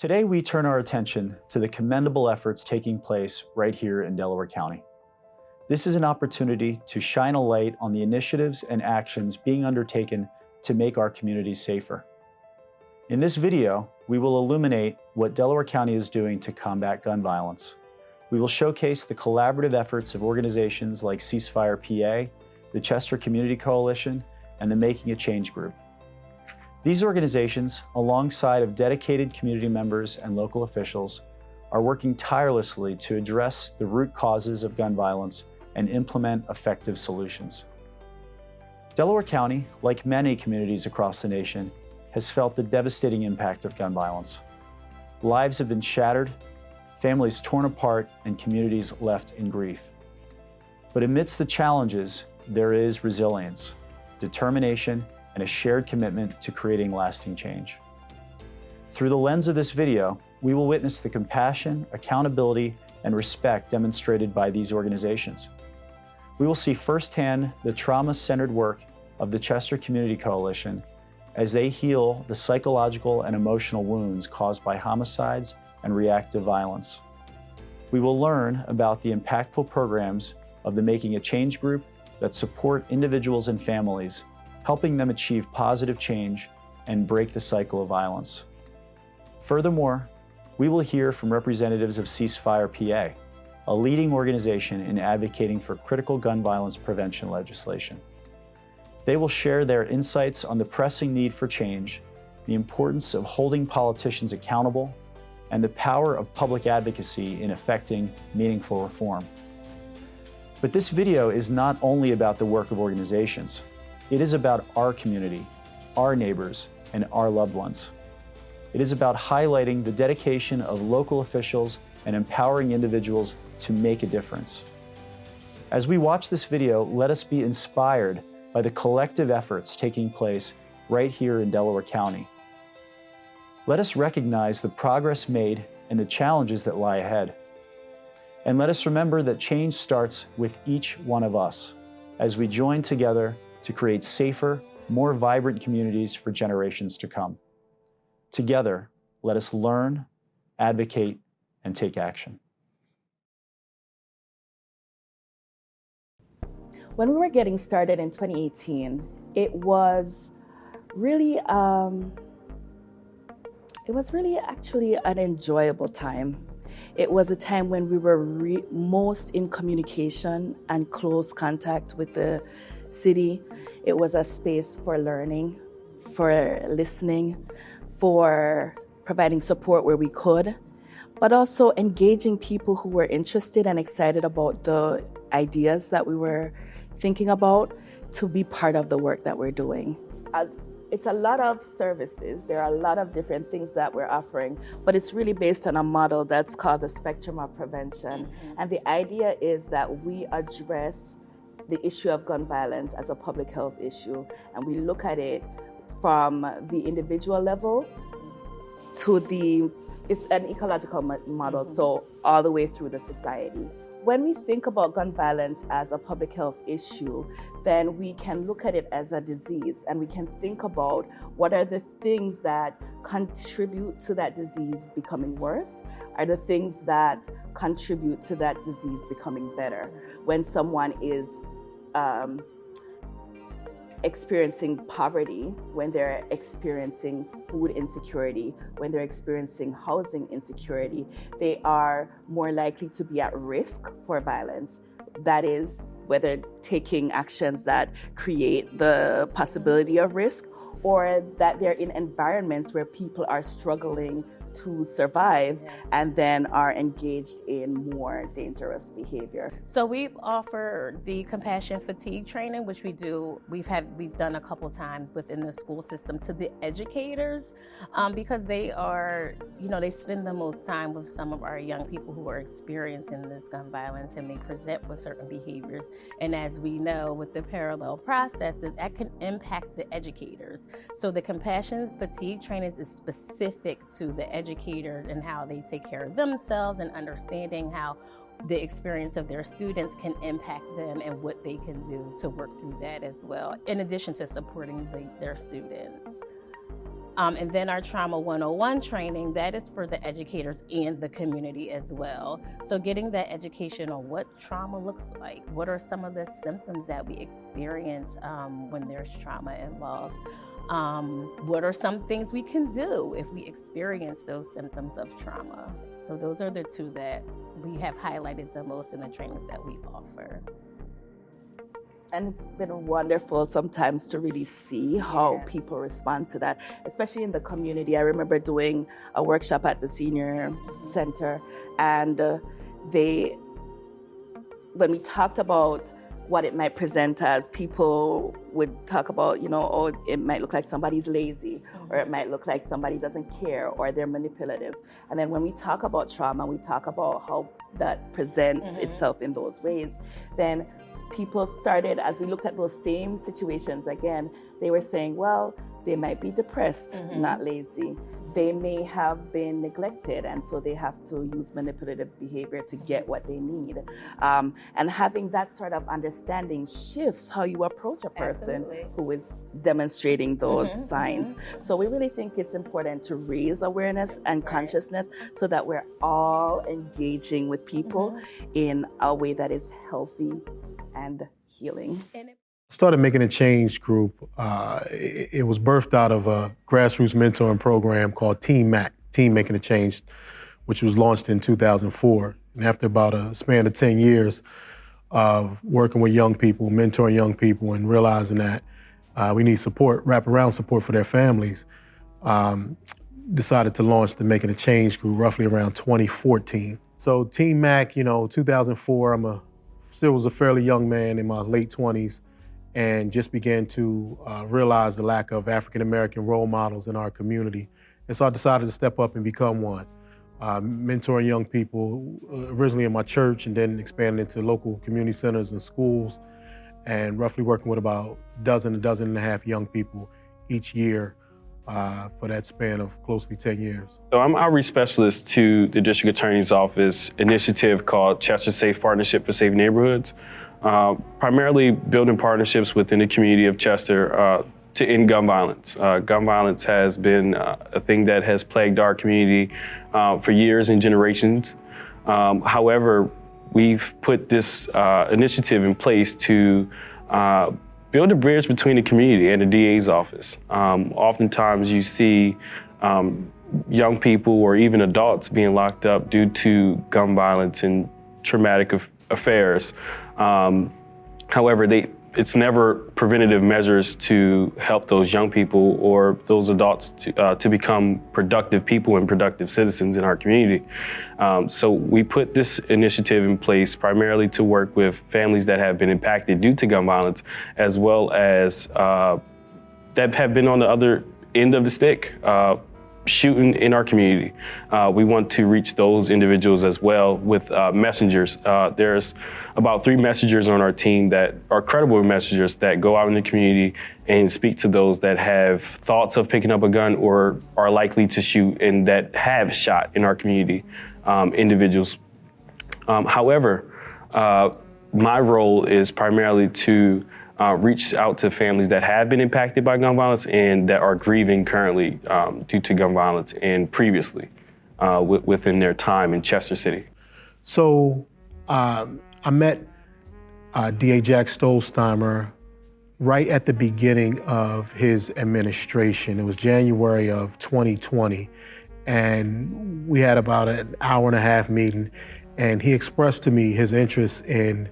Today, we turn our attention to the commendable efforts taking place right here in Delaware County. This is an opportunity to shine a light on the initiatives and actions being undertaken to make our communities safer. In this video, we will illuminate what Delaware County is doing to combat gun violence. We will showcase the collaborative efforts of organizations like Ceasefire PA, the Chester Community Coalition, and the Making a Change group. These organizations, alongside of dedicated community members and local officials, are working tirelessly to address the root causes of gun violence and implement effective solutions. Delaware County, like many communities across the nation, has felt the devastating impact of gun violence. Lives have been shattered, families torn apart, and communities left in grief. But amidst the challenges, there is resilience, determination, and a shared commitment to creating lasting change. Through the lens of this video, we will witness the compassion, accountability, and respect demonstrated by these organizations. We will see firsthand the trauma-centered work of the Chester Community Coalition as they heal the psychological and emotional wounds caused by homicides and reactive violence. We will learn about the impactful programs of the Making a Change group that support individuals and families, helping them achieve positive change and break the cycle of violence. Furthermore, we will hear from representatives of Ceasefire PA, a leading organization in advocating for critical gun violence prevention legislation. They will share their insights on the pressing need for change, the importance of holding politicians accountable, and the power of public advocacy in effecting meaningful reform. But this video is not only about the work of organizations. It is about our community, our neighbors, and our loved ones. It is about highlighting the dedication of local officials and empowering individuals to make a difference. As we watch this video, let us be inspired by the collective efforts taking place right here in Delaware County. Let us recognize the progress made and the challenges that lie ahead. And let us remember that change starts with each one of us as we join together to create safer, more vibrant communities for generations to come. Together, let us learn, advocate, and take action. When we were getting started in 2018, it was really actually an enjoyable time. It was a time when we were most in communication and close contact with the city. It was a space for learning, for listening, for providing support where we could, but also engaging people who were interested and excited about the ideas that we were thinking about to be part of the work that we're doing. It's a lot of services. There are a lot of different things that we're offering, but it's really based on a model that's called the spectrum of prevention. And the idea is that we address the issue of gun violence as a public health issue, and we look at it from the individual level to it's an ecological model, so all the way through the society. When we think about gun violence as a public health issue, then we can look at it as a disease, and we can think about what are the things that contribute to that disease becoming worse, are the things that contribute to that disease becoming better. When someone is experiencing poverty, when they're experiencing food insecurity, when they're experiencing housing insecurity, they are more likely to be at risk for violence. That is, whether taking actions that create the possibility of risk, or that they're in environments where people are struggling to survive and then are engaged in more dangerous behavior. So we've offered the compassion fatigue training, which we've done a couple times within the school system to the educators, because they are, they spend the most time with some of our young people who are experiencing this gun violence, and they present with certain behaviors. And as we know, with the parallel processes, that can impact the educators. So the compassion fatigue training is specific to the educator and how they take care of themselves, and understanding how the experience of their students can impact them and what they can do to work through that as well, in addition to supporting their students. And then our Trauma 101 training, that is for the educators and the community as well. So getting that education on what trauma looks like, what are some of the symptoms that we experience when there's trauma involved, what are some things we can do if we experience those symptoms of trauma. So those are the two that we have highlighted the most in the trainings that we offer. And it's been wonderful sometimes to really see how people respond to that, especially in the community. I remember doing a workshop at the senior center, and when we talked about what it might present as, people would talk about, oh, it might look like somebody's lazy, or it might look like somebody doesn't care, or they're manipulative. And then when we talk about trauma, we talk about how that presents itself in those ways. Then people started, as we looked at those same situations again, they were saying, well, they might be depressed, not lazy. They may have been neglected, and so they have to use manipulative behavior to get what they need. And having that sort of understanding shifts how you approach a person who is demonstrating those signs. So we really think it's important to raise awareness and consciousness so that we're all engaging with people in a way that is healthy and healing. Started Making a Change group. It was birthed out of a grassroots mentoring program called Team MAC, Team Making a Change, which was launched in 2004. And after about a span of 10 years of working with young people, mentoring young people, and realizing that we need support, wraparound support for their families, decided to launch the Making a Change group roughly around 2014. So Team MAC, 2004, still was a fairly young man in my late 20s, and just began to realize the lack of African-American role models in our community. And so I decided to step up and become one, mentoring young people, originally in my church, and then expanding into local community centers and schools, and roughly working with about a dozen and a half young people each year for that span of closely 10 years. So I'm outreach specialist to the District Attorney's Office initiative called Chester Safe Partnership for Safe Neighborhoods. Primarily building partnerships within the community of Chester to end gun violence. Gun violence has been a thing that has plagued our community for years and generations. However, we've put this initiative in place to build a bridge between the community and the DA's office. Oftentimes you see young people or even adults being locked up due to gun violence and traumatic affairs. However, it's never preventative measures to help those young people or those adults to become productive people and productive citizens in our community. So we put this initiative in place primarily to work with families that have been impacted due to gun violence, as well as that have been on the other end of the stick, shooting in our community. We want to reach those individuals as well with messengers. There's about 3 messengers on our team that are credible messengers that go out in the community and speak to those that have thoughts of picking up a gun or are likely to shoot and that have shot in our community, individuals. However, my role is primarily to reach out to families that have been impacted by gun violence and that are grieving currently due to gun violence and previously within their time in Chester City. So I met DA Jack Stolzheimer right at the beginning of his administration. It was January of 2020, and we had about an hour-and-a-half meeting, and he expressed to me his interest in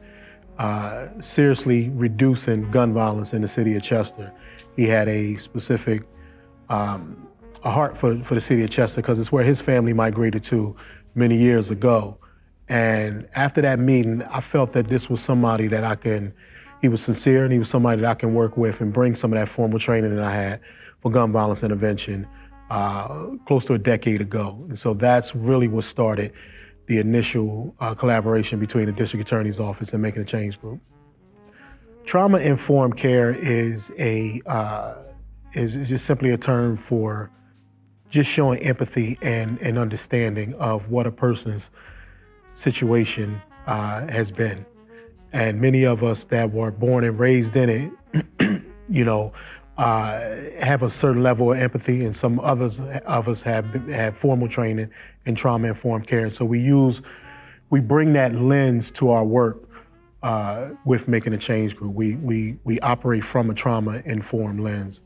seriously reducing gun violence in the city of Chester. He had a specific a heart for the city of Chester because it's where his family migrated to many years ago. And after that meeting, I felt that this was somebody that he was sincere, and he was somebody that I can work with and bring some of that formal training that I had for gun violence intervention close to a decade ago. And so that's really what started the initial collaboration between the District Attorney's Office and Making a Change group. Trauma-informed care is just simply a term for just showing empathy and understanding of what a person's situation has been. And many of us that were born and raised in it, have a certain level of empathy, and some others of us have formal training in trauma-informed care. And so we bring that lens to our work with Making a Change Group. We operate from a trauma-informed lens.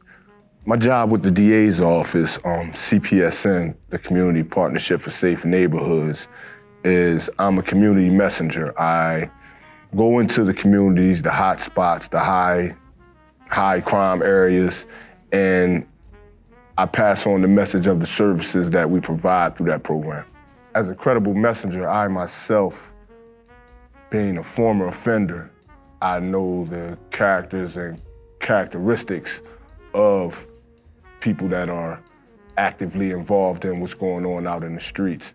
My job with the DA's office, CPSN, the Community Partnership for Safe Neighborhoods, is I'm a community messenger. I go into the communities, the hot spots, the high crime areas, and I pass on the message of the services that we provide through that program. As a credible messenger, I myself, being a former offender, I know the characters and characteristics of people that are actively involved in what's going on out in the streets.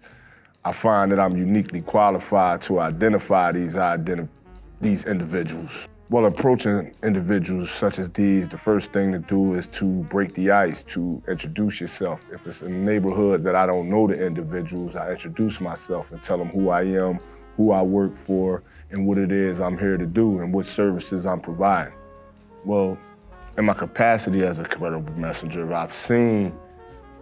I find that I'm uniquely qualified to identify these individuals. While approaching individuals such as these, the first thing to do is to break the ice, to introduce yourself. If it's a neighborhood that I don't know the individuals, I introduce myself and tell them who I am, who I work for, and what it is I'm here to do and what services I'm providing. Well, in my capacity as a credible messenger, I've seen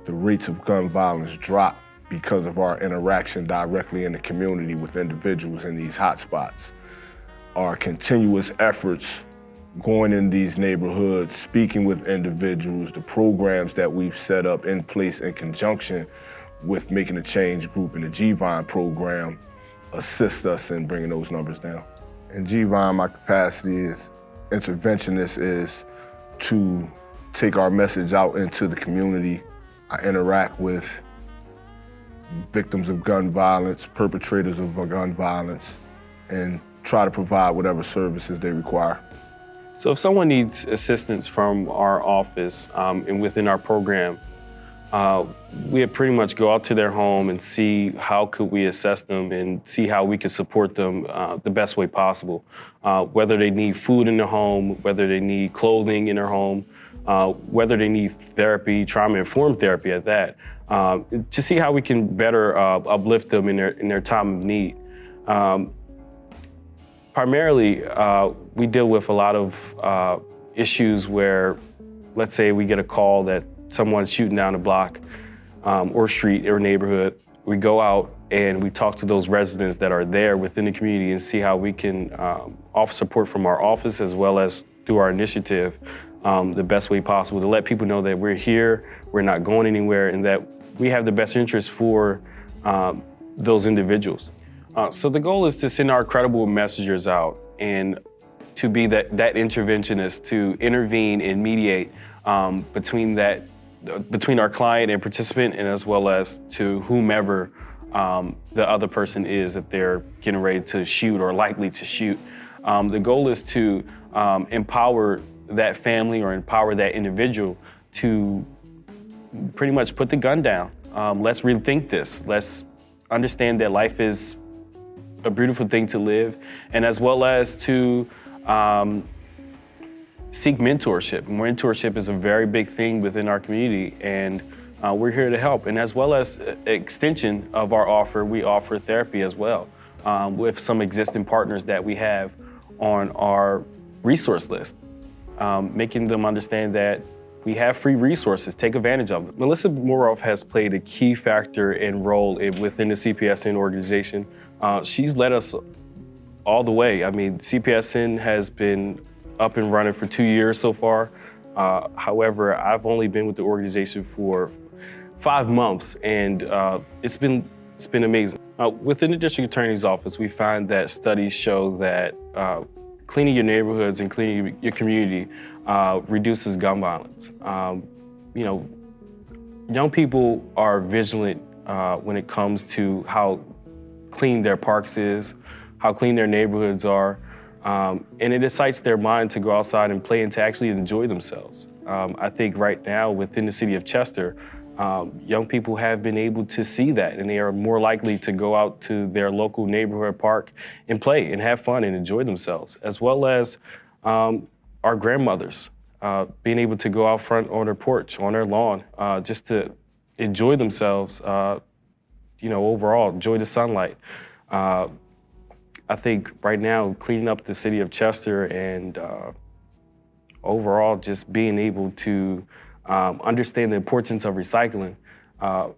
the rates of gun violence drop because of our interaction directly in the community with individuals in these hotspots. Our continuous efforts going in these neighborhoods, speaking with individuals, the programs that we've set up in place in conjunction with Making a Change Group and the GVINE program assist us in bringing those numbers down. In GVINE, my capacity as interventionist is to take our message out into the community. I interact with victims of gun violence, perpetrators of gun violence, and try to provide whatever services they require. So if someone needs assistance from our office and within our program, we pretty much go out to their home and see how could we assess them and see how we could support them the best way possible. Whether they need food in their home, whether they need clothing in their home, whether they need therapy, trauma-informed therapy at that, to see how we can better uplift them in their time of need. Primarily, we deal with a lot of issues where, let's say we get a call that someone's shooting down a block or street or neighborhood. We go out and we talk to those residents that are there within the community and see how we can offer support from our office as well as through our initiative the best way possible to let people know that we're here, we're not going anywhere, and that we have the best interest for those individuals. So the goal is to send our credible messengers out and to be that interventionist, to intervene and mediate between our client and participant, and as well as to whomever the other person is that they're getting ready to shoot or likely to shoot. The goal is to empower that family or empower that individual to pretty much put the gun down. Let's rethink this. Let's understand that life is a beautiful thing to live, and as well as to seek mentorship. Mentorship is a very big thing within our community, and we're here to help. And as well as extension of our offer, we offer therapy as well with some existing partners that we have on our resource list, making them understand that we have free resources, take advantage of them. Melissa Moroff has played a key factor and role within the CPSN organization. She's led us all the way. I mean, CPSN has been up and running for 2 years so far. However, I've only been with the organization for 5 months, and it's been amazing. Within the district attorney's office, we find that studies show that cleaning your neighborhoods and cleaning your community reduces gun violence. Young people are vigilant when it comes to how clean their parks is, how clean their neighborhoods are, and it excites their mind to go outside and play and to actually enjoy themselves. I think right now within the city of Chester, young people have been able to see that, and they are more likely to go out to their local neighborhood park and play and have fun and enjoy themselves, as well as our grandmothers being able to go out front on their porch, on their lawn, just to enjoy themselves, overall, enjoy the sunlight. I think right now, cleaning up the city of Chester and overall, just being able to understand the importance of recycling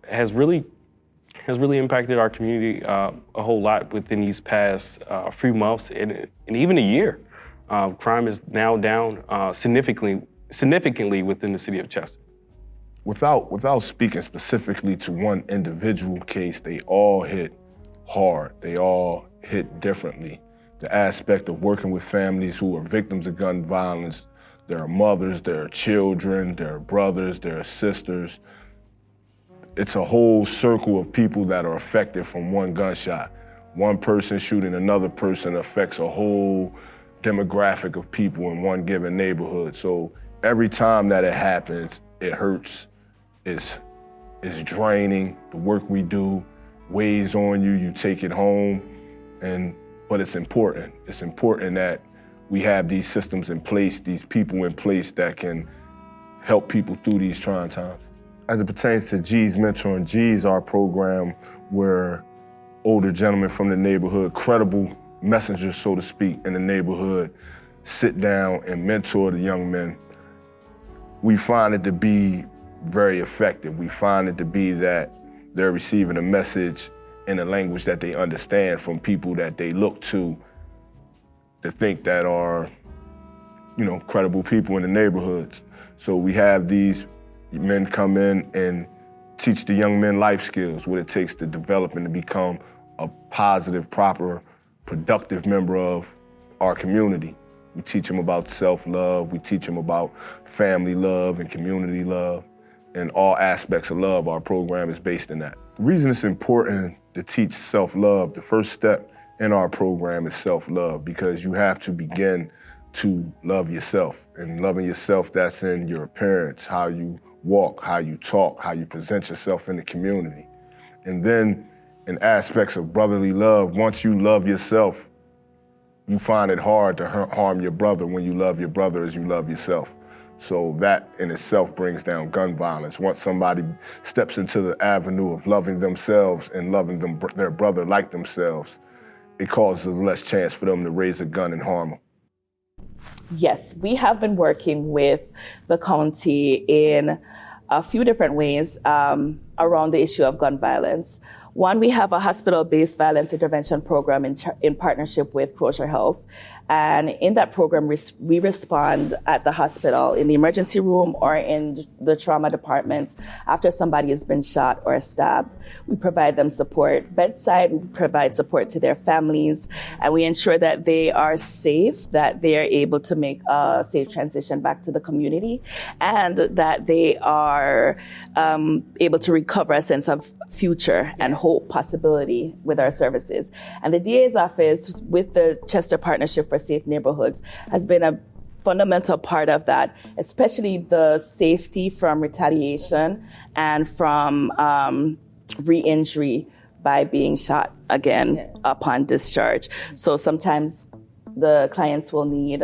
has really impacted our community a whole lot within these past few months and even a year. Crime is now down significantly within the city of Chester. Without speaking specifically to one individual case, they all hit hard. They all hit differently. The aspect of working with families who are victims of gun violence, their mothers, their children, their brothers, their sisters. It's a whole circle of people that are affected from one gunshot. One person shooting another person affects a whole demographic of people in one given neighborhood. So every time that it happens, it hurts. It's draining. The work we do weighs on you. You take it home, but it's important. It's important that we have these systems in place, these people in place that can help people through these trying times. As it pertains to G's Mentoring, G's our program where older gentlemen from the neighborhood, credible messengers, so to speak, in the neighborhood, sit down and mentor the young men. We find it to be very effective. We find it to be that they're receiving a message in a language that they understand from people that they look to think that are, credible people in the neighborhoods. So we have these men come in and teach the young men life skills, what it takes to develop and to become a positive, proper, productive member of our community. We teach them about self-love, we teach them about family love and community love, and all aspects of love. Our program is based in that. The reason it's important to teach self-love, the first step in our program is self-love, because you have to begin to love yourself. And loving yourself, that's in your appearance, how you walk, how you talk, how you present yourself in the community. And then in aspects of brotherly love, once you love yourself, you find it hard to harm your brother when you love your brother as you love yourself. So that in itself brings down gun violence. Once somebody steps into the avenue of loving themselves and loving their brother like themselves, it causes less chance for them to raise a gun and harm them. Yes, we have been working with the county in a few different ways around the issue of gun violence. One, we have a hospital-based violence intervention program in partnership with Kosher Health. And in that program, we respond at the hospital, in the emergency room or in the trauma departments after somebody has been shot or stabbed. We provide them support bedside, we provide support to their families, and we ensure that they are safe, that they are able to make a safe transition back to the community, and that they are able to recover a sense of future and hope, possibility with our services. And the DA's office, with the Chester Partnership for Safe Neighborhoods, has been a fundamental part of that, especially the safety from retaliation and from re-injury by being shot again upon discharge. So sometimes the clients will need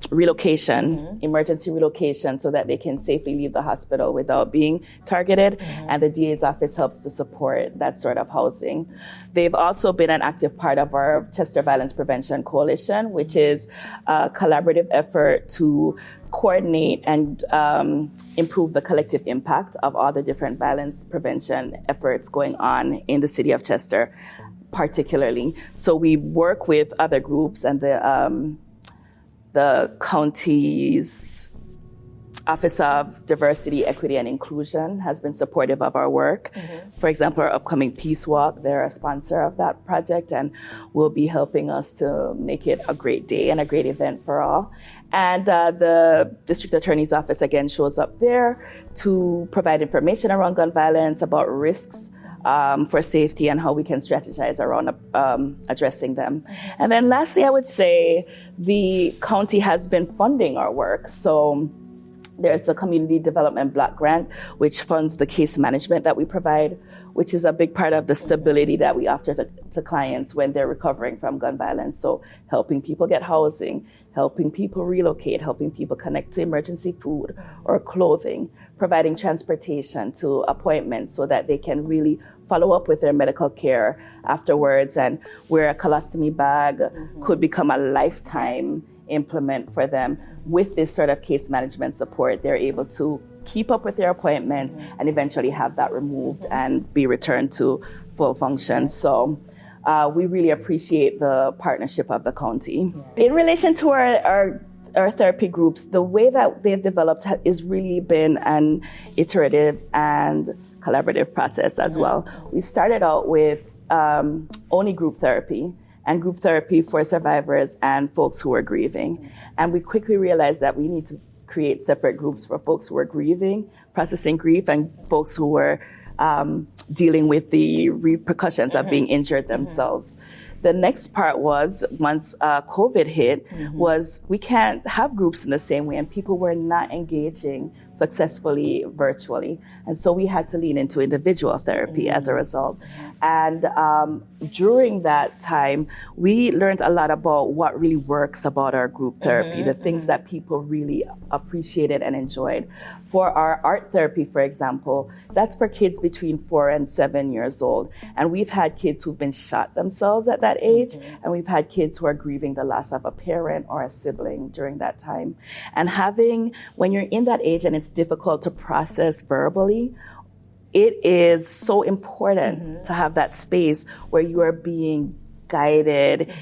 relocation, emergency relocation, so that they can safely leave the hospital without being targeted. And the DA's office helps to support that sort of housing. They've also been an active part of our Chester Violence Prevention Coalition, which is a collaborative effort to coordinate and improve the collective impact of all the different violence prevention efforts going on in the city of Chester, particularly. So we work with other groups, and the county's Office of Diversity, Equity, and Inclusion has been supportive of our work. For example, our upcoming Peace Walk, they're a sponsor of that project and will be helping us to make it a great day and a great event for all. And the District Attorney's Office, again, shows up there to provide information around gun violence, about risks for safety, and how we can strategize around addressing them. And then lastly, I would say the county has been funding our work. So there's the Community Development Block Grant, which funds the case management that we provide, which is a big part of the stability that we offer to clients when they're recovering from gun violence. So helping people get housing, helping people relocate, helping people connect to emergency food or clothing, providing transportation to appointments so that they can really follow up with their medical care afterwards, and where a colostomy bag could become a lifetime implement for them. With this sort of case management support, they're able to keep up with their appointments and eventually have that removed and be returned to full function. So we really appreciate the partnership of the county. In relation to our therapy groups, the way that they've developed has really been an iterative and collaborative process as well. We started out with only group therapy and group therapy for survivors and folks who are grieving. And we quickly realized that we need to create separate groups for folks who are grieving, processing grief, and folks who were dealing with the repercussions of being injured themselves. The next part was, once COVID hit, was we can't have groups in the same way, and people were not engaging successfully virtually. And so we had to lean into individual therapy as a result. And during that time, we learned a lot about what really works about our group therapy, the things that people really appreciated and enjoyed. For our art therapy, for example, that's for kids between 4 and 7 years old. And we've had kids who've been shot themselves at that age, and we've had kids who are grieving the loss of a parent or a sibling during that time. And when you're in that age and it's difficult to process verbally, it is so important to have that space where you are being guided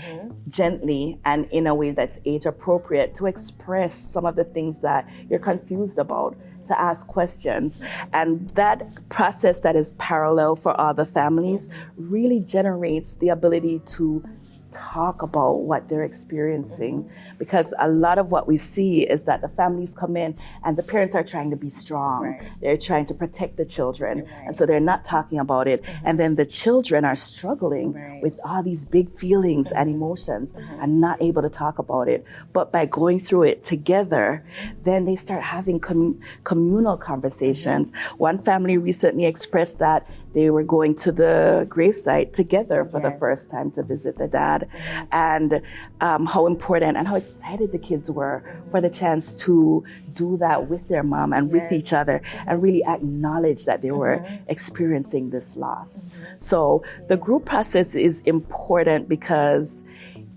gently and in a way that's age appropriate to express some of the things that you're confused about, to ask questions. And that process that is parallel for all the families really generates the ability to talk about what they're experiencing, because a lot of what we see is that the families come in and the parents are trying to be strong. They're trying to protect the children, and so they're not talking about it. And then the children are struggling with all these big feelings and emotions and not able to talk about it. But by going through it together, then they start having communal conversations. One family recently expressed that they were going to the gravesite together for the first time to visit the dad, and how important and how excited the kids were for the chance to do that with their mom and with each other and really acknowledge that they were experiencing this loss. So the group process is important because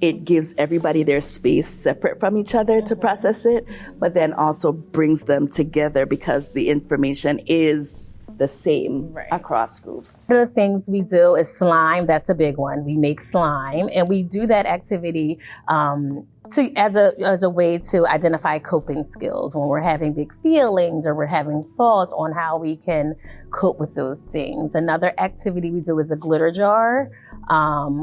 it gives everybody their space separate from each other to process it, but then also brings them together because the information is the same across groups. One of the things we do is slime. That's a big one. We make slime, and we do that activity as a way to identify coping skills when we're having big feelings or we're having thoughts on how we can cope with those things. Another activity we do is a glitter jar,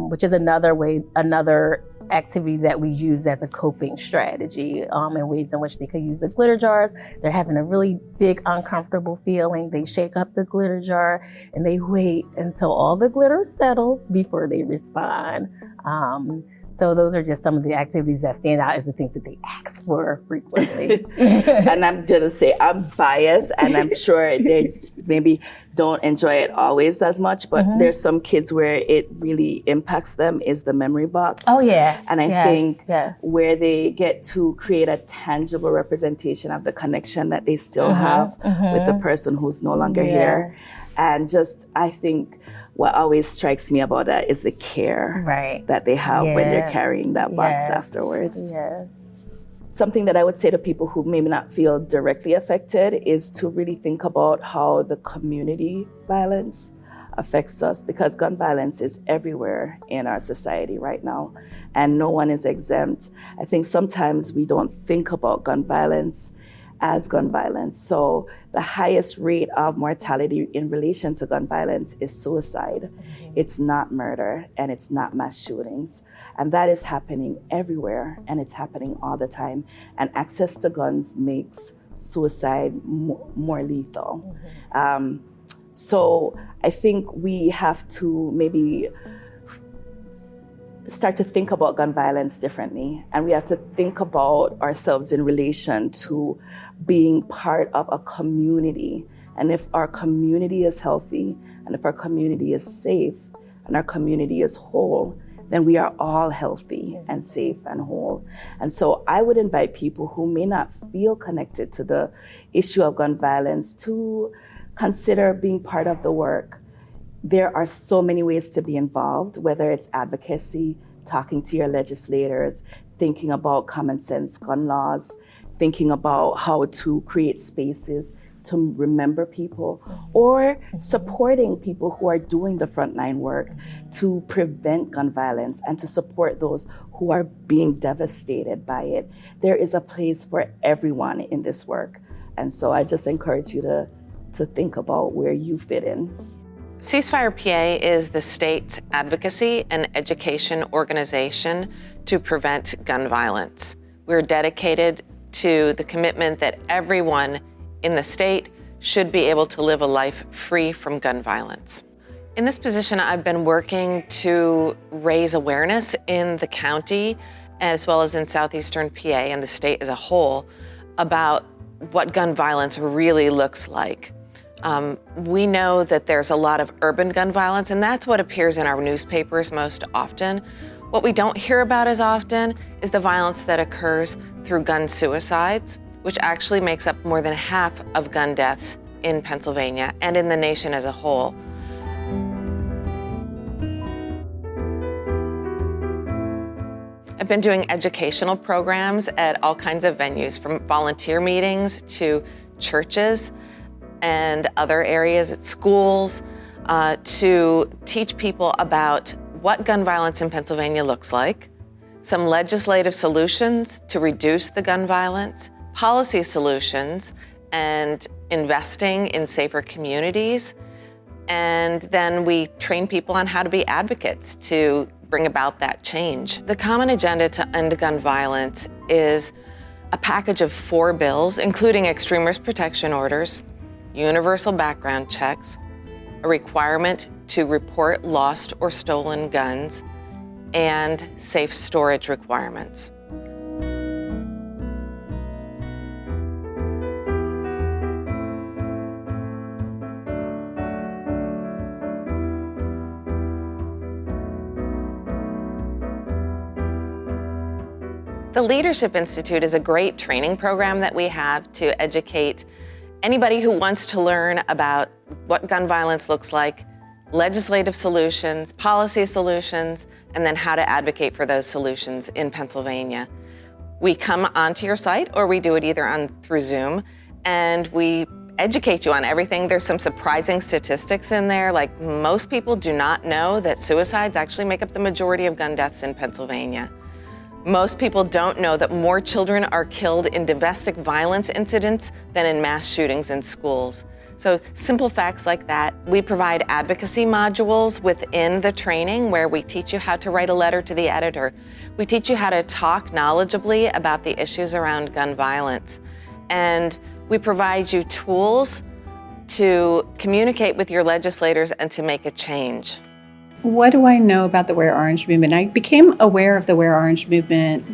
which is another activity that we use as a coping strategy, and ways in which they could use the glitter jars. They're having a really big uncomfortable feeling. They shake up the glitter jar and they wait until all the glitter settles before they respond. So those are just some of the activities that stand out as the things that they ask for frequently. And I'm going to say I'm biased, and I'm sure they maybe don't enjoy it always as much, but there's some kids where it really impacts them is the memory box. Oh, yeah. And I think where they get to create a tangible representation of the connection that they still have with the person who's no longer here. And just, I think, what always strikes me about that is the care that they have when they're carrying that box afterwards. Something that I would say to people who maybe not feel directly affected is to really think about how the community violence affects us, because gun violence is everywhere in our society right now, and no one is exempt. I think sometimes we don't think about gun violence as gun violence. So the highest rate of mortality in relation to gun violence is suicide. It's not murder, and it's not mass shootings. And that is happening everywhere, and it's happening all the time. And access to guns makes suicide more lethal. So I think we have to maybe start to think about gun violence differently. And we have to think about ourselves in relation to being part of a community. And if our community is healthy, and if our community is safe, and our community is whole, then we are all healthy and safe and whole. And so I would invite people who may not feel connected to the issue of gun violence to consider being part of the work. There are so many ways to be involved, whether it's advocacy, talking to your legislators, thinking about common sense gun laws, thinking about how to create spaces to remember people, or supporting people who are doing the frontline work to prevent gun violence and to support those who are being devastated by it. There is a place for everyone in this work. And so I just encourage you to think about where you fit in. Ceasefire PA is the state's advocacy and education organization to prevent gun violence. We're dedicated to the commitment that everyone in the state should be able to live a life free from gun violence. In this position, I've been working to raise awareness in the county as well as in southeastern PA and the state as a whole about what gun violence really looks like. We know that there's a lot of urban gun violence, and that's what appears in our newspapers most often. What we don't hear about as often is the violence that occurs through gun suicides, which actually makes up more than half of gun deaths in Pennsylvania and in the nation as a whole. I've been doing educational programs at all kinds of venues, from volunteer meetings to churches and other areas at schools, to teach people about what gun violence in Pennsylvania looks like, some legislative solutions to reduce the gun violence, policy solutions, and investing in safer communities. And then we train people on how to be advocates to bring about that change. The common agenda to end gun violence is a package of 4 bills, including extremist protection orders, universal background checks, a requirement to report lost or stolen guns, and safe storage requirements. The Leadership Institute is a great training program that we have to educate anybody who wants to learn about what gun violence looks like, legislative solutions, policy solutions, and then how to advocate for those solutions in Pennsylvania. We come onto your site, or we do it either through Zoom, and we educate you on everything. There's some surprising statistics in there, like most people do not know that suicides actually make up the majority of gun deaths in Pennsylvania. Most people don't know that more children are killed in domestic violence incidents than in mass shootings in schools. So simple facts like that. We provide advocacy modules within the training where we teach you how to write a letter to the editor. We teach you how to talk knowledgeably about the issues around gun violence. And we provide you tools to communicate with your legislators and to make a change. What do I know about the Wear Orange movement? I became aware of the Wear Orange movement,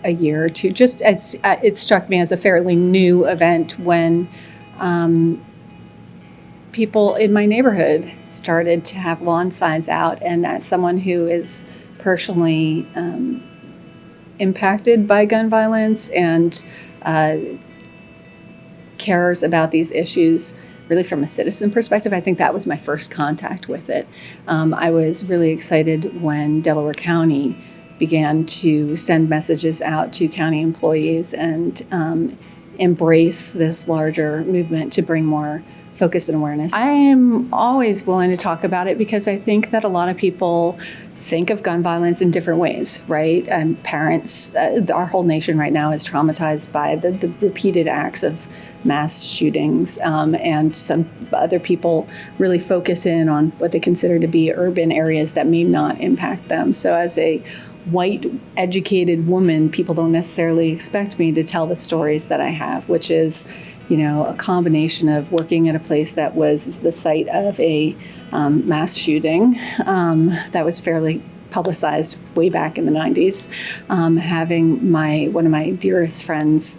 a year or two. Just it struck me as a fairly new event when people in my neighborhood started to have lawn signs out. And as someone who is personally impacted by gun violence and cares about these issues, really from a citizen perspective, I think that was my first contact with it. I was really excited when Delaware County began to send messages out to county employees and embrace this larger movement to bring more focus and awareness. I am always willing to talk about it because I think that a lot of people think of gun violence in different ways, right? Parents, our whole nation right now is traumatized by the repeated acts of mass shootings, and some other people really focus in on what they consider to be urban areas that may not impact them. So as a white, educated woman, people don't necessarily expect me to tell the stories that I have, which is, a combination of working at a place that was the site of a mass shooting that was fairly publicized way back in the 90s, having one of my dearest friends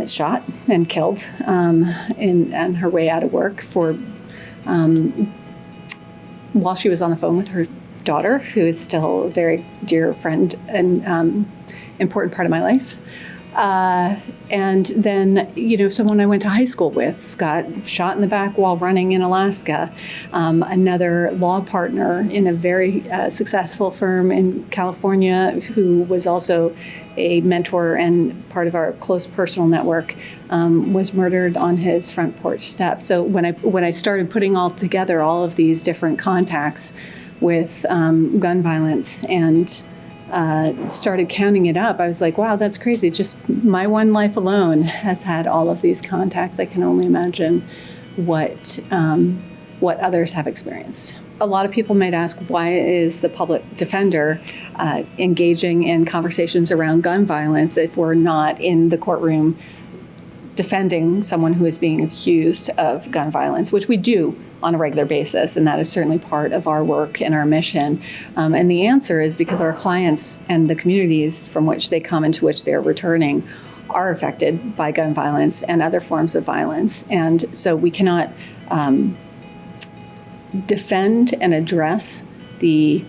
shot and killed on her way out of work while she was on the phone with her daughter, who is still a very dear friend and important part of my life. And then, someone I went to high school with got shot in the back while running in Alaska. Another law partner in a very successful firm in California, who was also a mentor and part of our close personal network, was murdered on his front porch step. So when I started putting all together all of these different contacts with gun violence and started counting it up, I was like, wow, that's crazy. Just my one life alone has had all of these contacts. I can only imagine what others have experienced. A lot of people might ask, why is the public defender engaging in conversations around gun violence if we're not in the courtroom defending someone who is being accused of gun violence, which we do on a regular basis, and that is certainly part of our work and our mission. And the answer is because our clients and the communities from which they come and to which they're returning are affected by gun violence and other forms of violence. And so we cannot defend and address the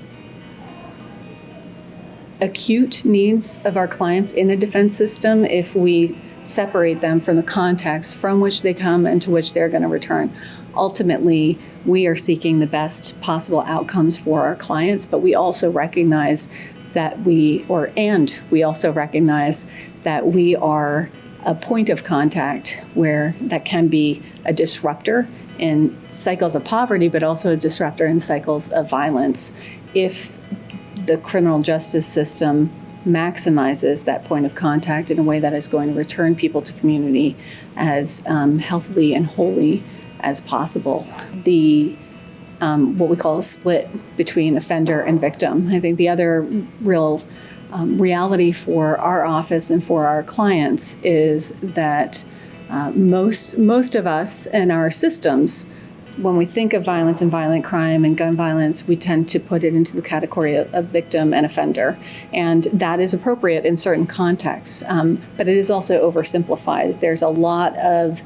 acute needs of our clients in a defense system if we separate them from the context from which they come and to which they're going to return. Ultimately, we are seeking the best possible outcomes for our clients, but we also recognize that we also recognize that we are a point of contact where that can be a disruptor in cycles of poverty, but also a disruptor in cycles of violence if the criminal justice system maximizes that point of contact in a way that is going to return people to community as healthily and wholly as possible. The what we call a split between offender and victim. I think the other real reality for our office and for our clients is that most of us and our systems, when we think of violence and violent crime and gun violence, we tend to put it into the category of victim and offender. And that is appropriate in certain contexts, but it is also oversimplified. There's a lot of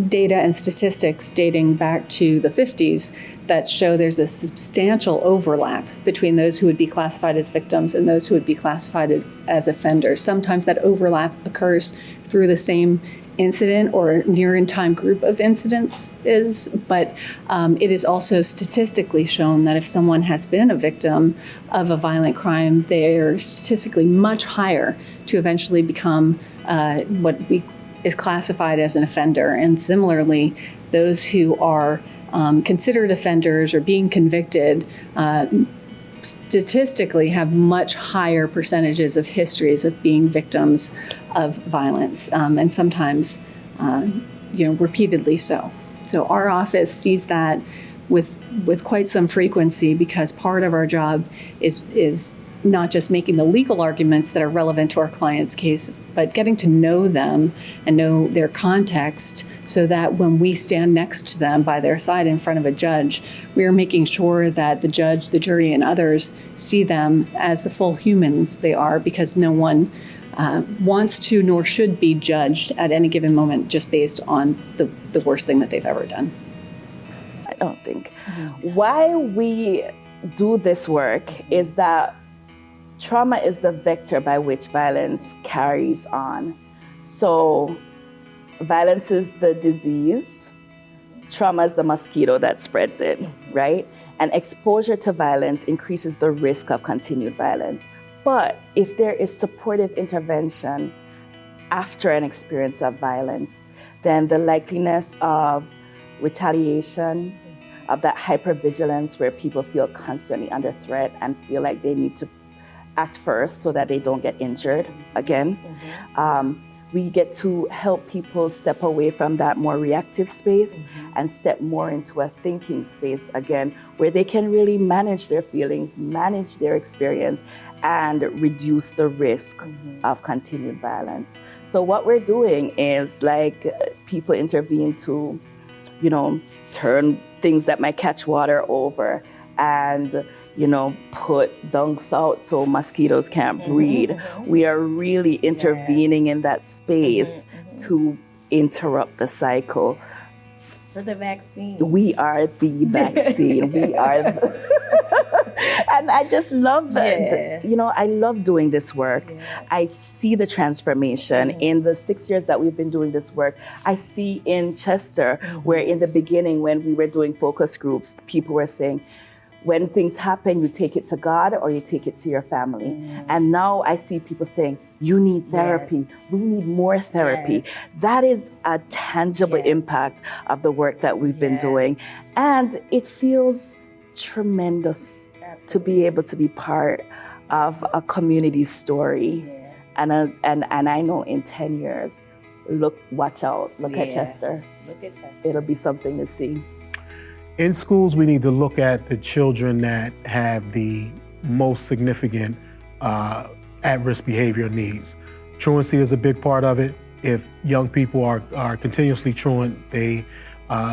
data and statistics dating back to the 50s that show there's a substantial overlap between those who would be classified as victims and those who would be classified as offenders. Sometimes that overlap occurs through the same incident or near in time group of incidents but it is also statistically shown that if someone has been a victim of a violent crime, they're statistically much higher to eventually become what is classified as an offender. And similarly, those who are considered offenders or being convicted statistically have much higher percentages of histories of being victims of violence, and sometimes repeatedly so. So our office sees that with quite some frequency, because part of our job is not just making the legal arguments that are relevant to our clients' cases, but getting to know them and know their context so that when we stand next to them by their side in front of a judge, we are making sure that the judge, the jury, and others see them as the full humans they are, because no one wants to nor should be judged at any given moment just based on the worst thing that they've ever done. I don't think. Why we do this work is that trauma is the vector by which violence carries on. So violence is the disease, trauma is the mosquito that spreads it, right? And exposure to violence increases the risk of continued violence. But if there is supportive intervention after an experience of violence, then the likeliness of retaliation, of that hypervigilance where people feel constantly under threat and feel like they need to act first so that they don't get injured again. We get to help people step away from that more reactive space and step more into a thinking space again, where they can really manage their feelings, manage their experience, and reduce the risk of continued violence. So what we're doing is people intervene to, turn things that might catch water over and put dunks out so mosquitoes can't breed. We are really intervening in that space to interrupt the cycle. So the vaccine. We are the vaccine. We are And I just love Yeah. I love doing this work. I see the transformation in the 6 years that we've been doing this work. I see in Chester, where in the beginning when we were doing focus groups, people were saying, when things happen, you take it to God or you take it to your family. And now I see people saying, you need therapy. We need more therapy. That is a tangible impact of the work that we've been doing. And it feels tremendous to be able to be part of a community story. And I know in 10 years, watch out, look at Chester. Look at Chester. It'll be something to see. In schools, we need to look at the children that have the most significant at-risk behavior needs. Truancy is a big part of it. If young people are continuously truant, they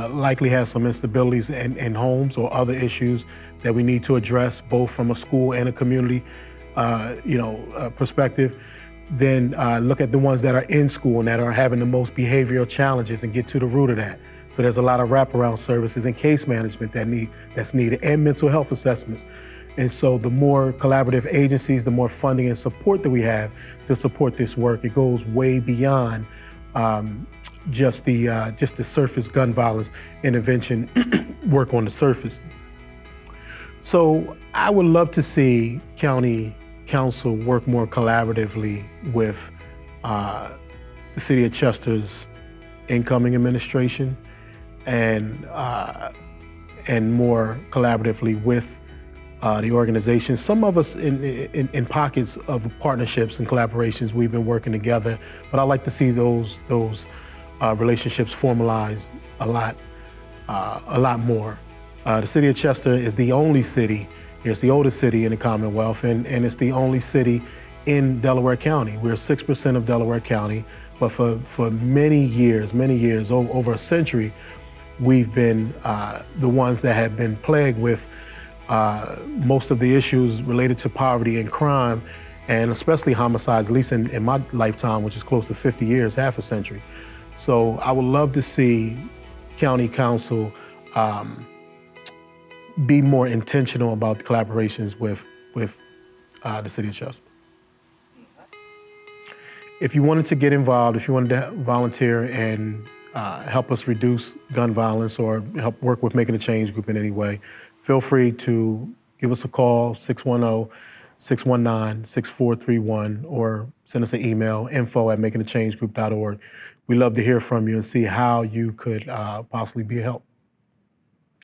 likely have some instabilities in homes or other issues that we need to address, both from a school and a community perspective. Then look at the ones that are in school and that are having the most behavioral challenges and get to the root of that. So there's a lot of wraparound services and case management that's needed, and mental health assessments. And so the more collaborative agencies, the more funding and support that we have to support this work, it goes way beyond just the surface gun violence intervention work on the surface. So I would love to see county council work more collaboratively with the City of Chester's incoming administration and more collaboratively with the organization. Some of us in pockets of partnerships and collaborations, we've been working together, but I'd like to see those relationships formalized a lot more. The City of Chester is the only city, it's the oldest city in the Commonwealth, and it's the only city in Delaware County. We're 6% of Delaware County, but for many years, over a century, we've been the ones that have been plagued with most of the issues related to poverty and crime, and especially homicides, at least in my lifetime, which is close to 50 years, half a century. So I would love to see county council be more intentional about the collaborations with the City of Chester. If you wanted to get involved, if you wanted to volunteer and help us reduce gun violence or help work with Making a Change Group in any way, feel free to give us a call, 610-619-6431, or send us an email, info@makingachangegroup.org. We love to hear from you and see how you could possibly be a help.